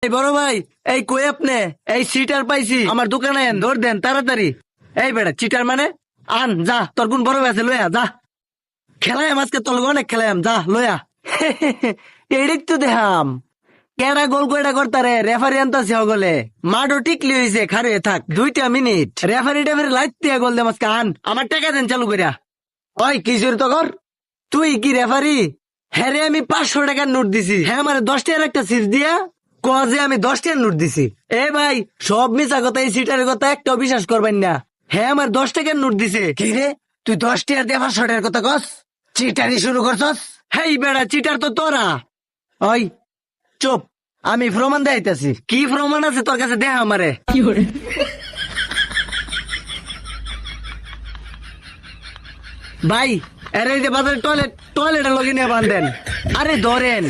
এই বড় ভাই, এই কই আপনি? এই সিটার পাইছি, আমার দোকানে আন, ধর দেন তাড়াতাড়ি। এই বেটা চিটার মানে আন, যা তোর কোন বড় ভাই আছে লইয়া যা। খেলাম আজকে তোর লগে অনেক খেলাম, যা লইয়া। এদিক তো দেখাম কেডা গোল কয়টা করতারে, রেফারি আনতাছে হগলে। মাঠও টিকলি হইছে, খারে থাক 2 মিনিট। রেফারি টেফারি লাইট দিয়া গোল দে মাঝকে আন, আমার টাকা দেন চালু করিয়া। ওই কিশোর তো কর, তুই কি রেফারি? হ্যাঁ রে, আমি 500 টাকার নোট দিছি। হ্যাঁ আমার 10 টাকার একটা সিট দিয়া কজে আমি 10 টাকার নোট দিছি। এ ভাই সব মিছা কথা, এই সিটারের কথা একটাও বিশ্বাস করবেন না। হ্যাঁ আমার 10 টাকার নোট দিছে। কি রে, তুই 10 টাকার দিয়ে 500 টাকার কথা কস? চিটারি শুরু করছস? হেই বেড়া, চিটার তো তোরা। ওই চুপ, আমি প্রমাণ দেখাইতাছি। কি প্রমাণ আছে তোর কাছে, দেখ আমারে। ভাই আরে এই যে বাজারে টয়লেটের লগে নিয়ে বান্ধেন। আরে ধরেন